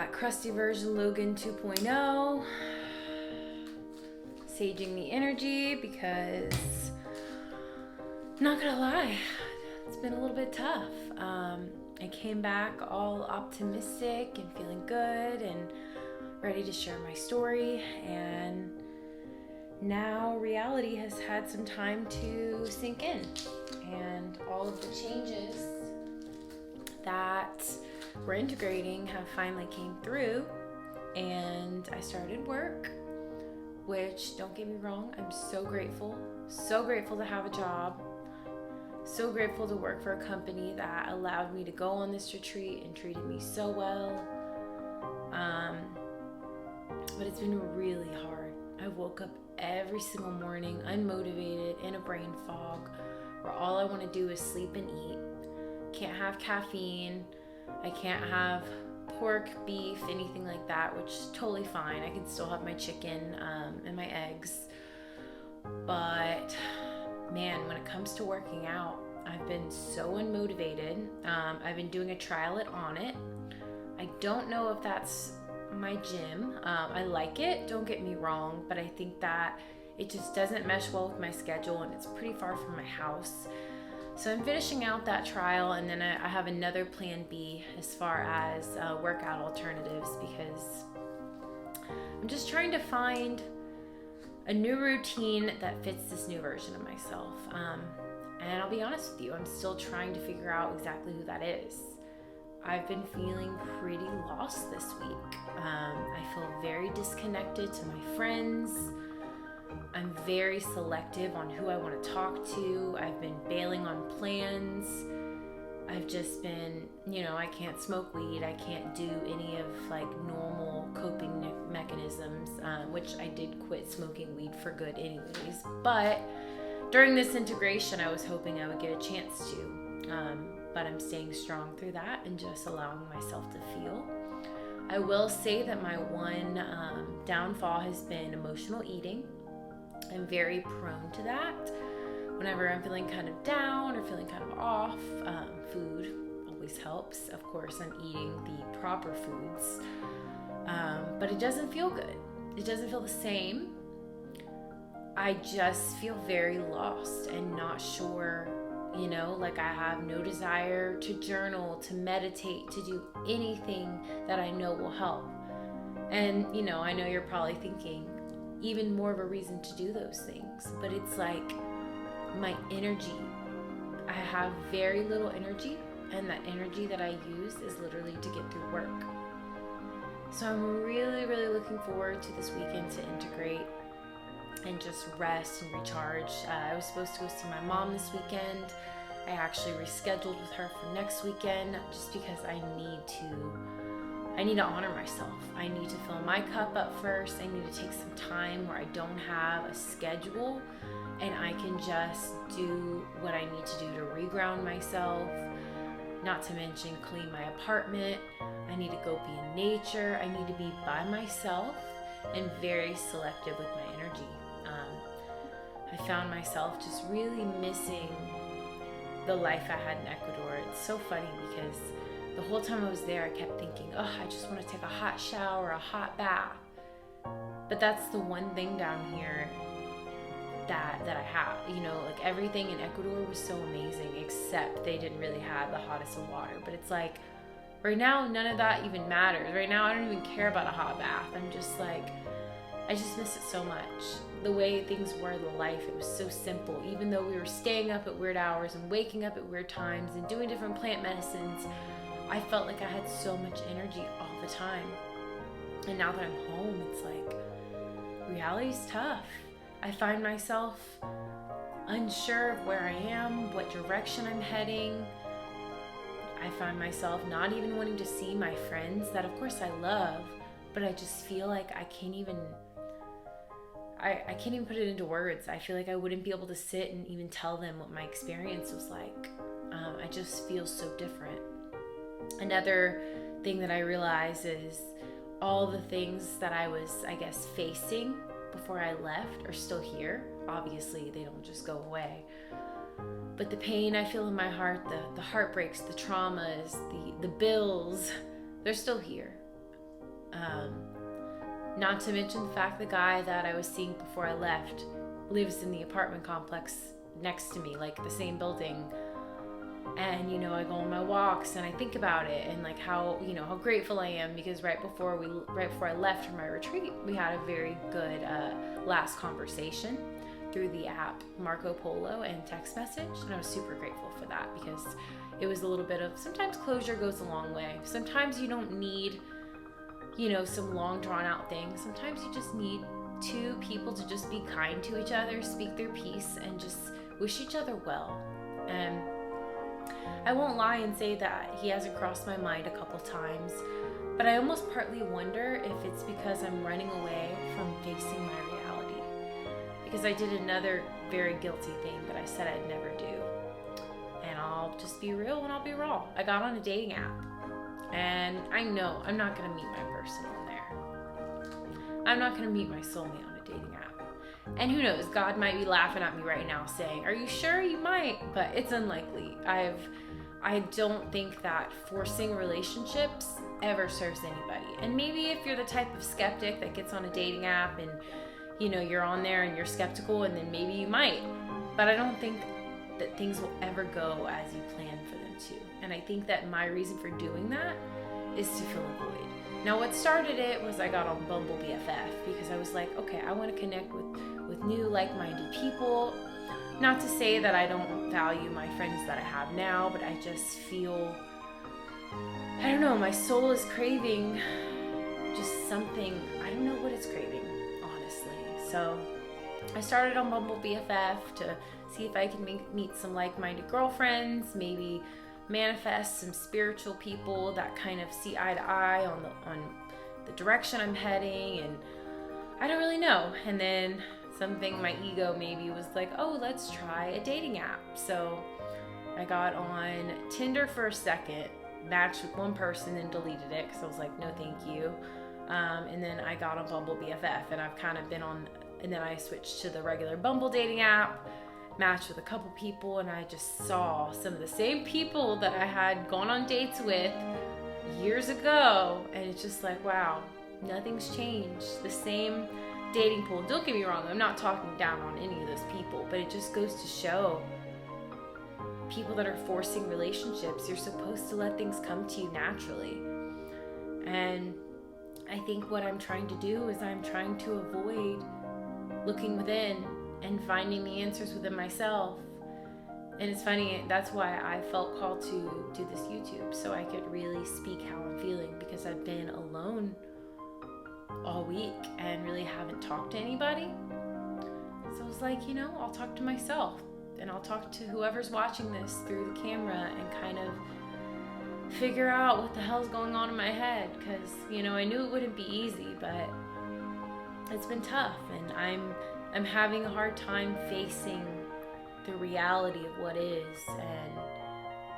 got crusty version Logan 2.0, saging the energy because, not gonna lie, it's been a little bit tough. I came back all optimistic and feeling good and ready to share my story, and now reality has had some time to sink in, and all of the changes that we're integrating have finally came through, and I started work, which, don't get me wrong, I'm so grateful to have a job, so grateful to work for a company that allowed me to go on this retreat and treated me so well. But it's been really hard. I woke up every single morning unmotivated, in a brain fog, where all I want to do is sleep and eat. Can't have caffeine. I can't have pork, beef, anything like that, which is totally fine. I can still have my chicken and my eggs. But man, when it comes to working out, I've been so unmotivated. I've been doing a trial at Onnit. I don't know if that's my gym. I like it, don't get me wrong, but I think that it just doesn't mesh well with my schedule, and it's pretty far from my house. So I'm finishing out that trial, and then I have another plan B as far as workout alternatives, because I'm just trying to find a new routine that fits this new version of myself. And I'll be honest with you, I'm still trying to figure out exactly who that is. I've been feeling pretty lost this week. I feel very disconnected to my friends. I'm very selective on who I want to talk to. I've been bailing on plans. I've just been, I can't smoke weed. I can't do any of normal coping mechanisms, which I did quit smoking weed for good anyways. But during this integration, I was hoping I would get a chance to. But I'm staying strong through that and just allowing myself to feel. I will say that my one downfall has been emotional eating. I'm very prone to that. Whenever I'm feeling kind of down or feeling kind of off, food always helps. Of course, I'm eating the proper foods, but it doesn't feel good. It doesn't feel the same. I just feel very lost and not sure, I have no desire to journal, to meditate, to do anything that I know will help. And, I know you're probably thinking, even more of a reason to do those things, but it's my energy. I have very little energy, and that energy that I use is literally to get through work. So I'm really, really looking forward to this weekend to integrate and just rest and recharge. I was supposed to go see my mom this weekend. I actually rescheduled with her for next weekend, just because I need to honor myself. I need to fill my cup up first. I need to take some time where I don't have a schedule, and I can just do what I need to do to reground myself. Not to mention clean my apartment. I need to go be in nature. I need to be by myself and very selective with my energy. I found myself just really missing the life I had in Ecuador. It's so funny because the whole time I was there, I kept thinking, I just want to take a hot shower, a hot bath. But that's the one thing down here that I have. Everything in Ecuador was so amazing, except they didn't really have the hottest of water. But it's right now, none of that even matters. Right now, I don't even care about a hot bath. I'm just I just miss it so much. The way things were in life, it was so simple. Even though we were staying up at weird hours and waking up at weird times and doing different plant medicines, I felt like I had so much energy all the time. And now that I'm home, it's reality's tough. I find myself unsure of where I am, what direction I'm heading. I find myself not even wanting to see my friends that, of course, I love, but I just feel like I can't even put it into words. I feel like I wouldn't be able to sit and even tell them what my experience was like. I just feel so different. Another thing that I realize is all the things that I was, facing before I left are still here. Obviously, they don't just go away. But the pain I feel in my heart, the heartbreaks, the traumas, the bills, they're still here. Not to mention the fact the guy that I was seeing before I left lives in the apartment complex next to me, like the same building. And, you know, I go on my walks and I think about it and like how, you know, how grateful I am, because right before I left for my retreat, we had a very good last conversation through the app Marco Polo and text message. And I was super grateful for that, because it was a little bit of, sometimes closure goes a long way. Sometimes you don't need, you know, some long drawn out thing. Sometimes you just need two people to just be kind to each other, speak their piece, and just wish each other well. And I won't lie and say that he hasn't crossed my mind a couple times, but I almost partly wonder if it's because I'm running away from facing my reality. Because I did another very guilty thing that I said I'd never do. And I'll just be real and I'll be raw. I got on a dating app, and I know I'm not going to meet my person on there. I'm not going to meet my soulmate on a dating app. And who knows, God might be laughing at me right now saying, are you sure? You might, but it's unlikely. I don't think that forcing relationships ever serves anybody. And maybe if you're the type of skeptic that gets on a dating app and, you know, you're on there and you're skeptical, and then maybe you might. But I don't think that things will ever go as you plan for them to. And I think that my reason for doing that is to fill a void. Now, what started it was I got on Bumble BFF because I was like, okay, I want to connect with new like-minded people. Not to say that I don't value my friends that I have now, but I just feel, I don't know, my soul is craving just something. I don't know what it's craving, honestly. So I started on Bumble BFF to see if I can meet some like-minded girlfriends, maybe manifest some spiritual people that kind of see eye to eye on the direction I'm heading, and I don't really know. And then something, my ego maybe was like, oh, let's try a dating app. So I got on Tinder for a second, matched with one person and deleted it because I was like, no thank you. And then I got on Bumble BFF, and I've kind of been on, and then I switched to the regular Bumble dating app, matched with a couple people, and I just saw some of the same people that I had gone on dates with years ago, and it's just like, wow, nothing's changed. The same dating pool. Don't get me wrong, I'm not talking down on any of those people, but it just goes to show people that are forcing relationships, you're supposed to let things come to you naturally. And I think what I'm trying to do is I'm trying to avoid looking within and finding the answers within myself. And it's funny, that's why I felt called to do this YouTube, so I could really speak how I'm feeling, because I've been alone all week and really haven't talked to anybody. So I was like, you know, I'll talk to myself, and I'll talk to whoever's watching this through the camera and kind of figure out what the hell's going on in my head, because, you know, I knew it wouldn't be easy, but it's been tough, and I'm having a hard time facing the reality of what is and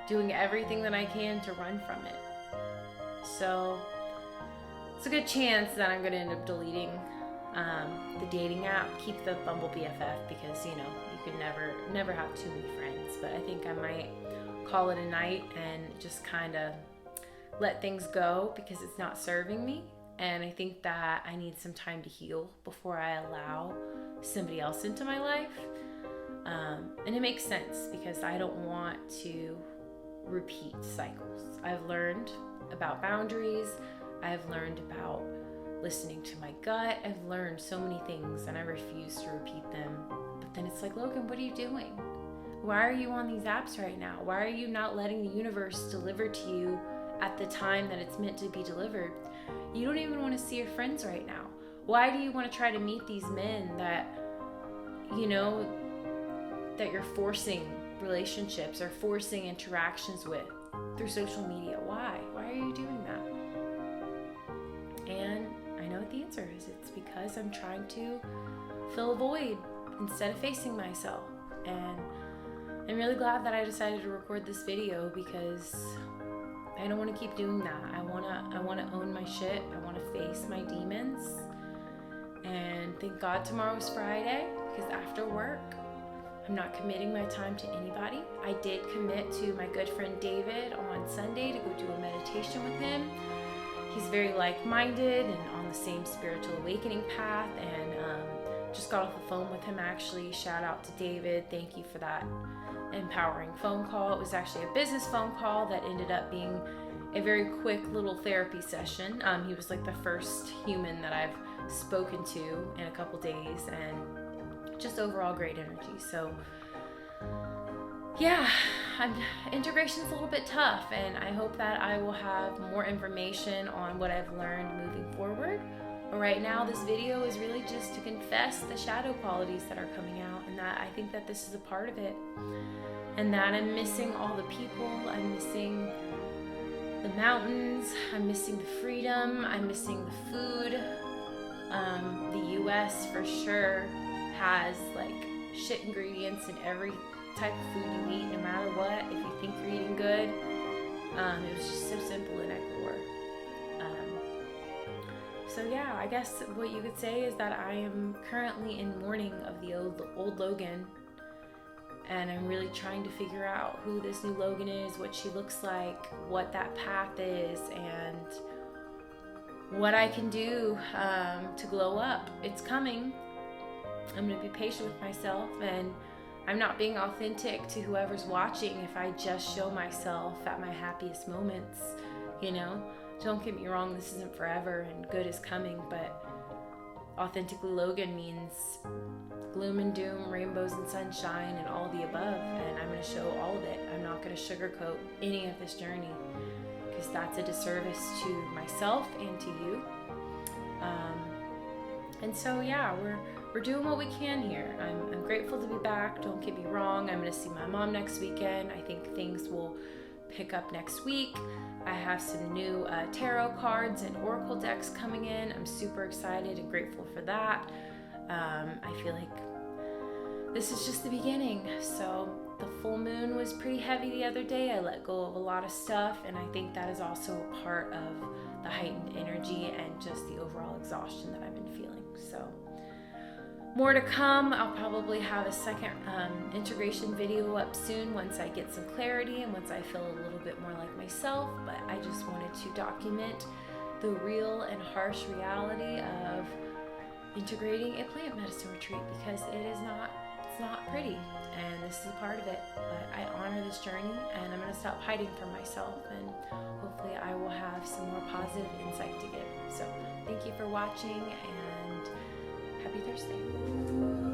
doing everything that I can to run from it. So it's a good chance that I'm going to end up deleting the dating app, keep the Bumble BFF, because, you know, you could never have too many friends. But I think I might call it a night and just kind of let things go, because it's not serving me. And I think that I need some time to heal before I allow somebody else into my life. And it makes sense, because I don't want to repeat cycles. I've learned about boundaries. I've learned about listening to my gut. I've learned so many things, and I refuse to repeat them. But then it's like, Logan, what are you doing? Why are you on these apps right now? Why are you not letting the universe deliver to you at the time that it's meant to be delivered? You don't even want to see your friends right now. Why do you want to try to meet these men that, you know, that you're forcing relationships or forcing interactions with through social media? Why? Why are you doing that? And I know what the answer is. It's because I'm trying to fill a void instead of facing myself. And I'm really glad that I decided to record this video, because I don't want to keep doing that. I want to own my shit. I want to face my demons. And thank God tomorrow's Friday, because after work, I'm not committing my time to anybody. I did commit to my good friend David on Sunday to go do a meditation with him. he's very like-minded and on the same spiritual awakening path, and just got off the phone with him actually. Shout out to David. Thank you for that empowering phone call. It was actually a business phone call that ended up being a very quick little therapy session. He was like the first human that I've spoken to in a couple days, and just overall great energy. So yeah, integration's a little bit tough, and I hope that I will have more information on what I've learned moving forward. But right now, this video is really just to confess the shadow qualities that are coming out, and that I think that this is a part of it, and that I'm missing all the people, I'm missing the mountains, I'm missing the freedom, I'm missing the food. The US for sure has like shit ingredients in every type of food you eat, no matter what. If you think you're eating good, it was just so simple in Ecuador. So yeah, I guess what you could say is that I am currently in mourning of the old Logan, and I'm really trying to figure out who this new Logan is, what she looks like, what that path is, and what I can do to glow up. It's coming. I'm going to be patient with myself, and I'm not being authentic to whoever's watching if I just show myself at my happiest moments, you know? Don't get me wrong, this isn't forever and good is coming, but authentically Logan means gloom and doom, rainbows and sunshine, and all the above, and I'm going to show all of it. I'm not going to sugarcoat any of this journey, because that's a disservice to myself and to you. And so yeah, we're doing what we can here. I'm grateful to be back. Don't get me wrong. I'm going to see my mom next weekend. I think things will pick up next week. I have some new tarot cards and oracle decks coming in. I'm super excited and grateful for that. I feel like this is just the beginning. So the full moon was pretty heavy the other day. I let go of a lot of stuff, and I think that is also a part of the heightened energy and just the overall exhaustion that I've been feeling. So more to come. I'll probably have a second integration video up soon once I get some clarity and once I feel a little bit more like myself, but I just wanted to document the real and harsh reality of integrating a plant medicine retreat, because it's not pretty, and this is a part of it. But I honor this journey, and I'm going to stop hiding from myself, and hopefully I will have some more positive insight to give. So thank you for watching, and happy Thursday.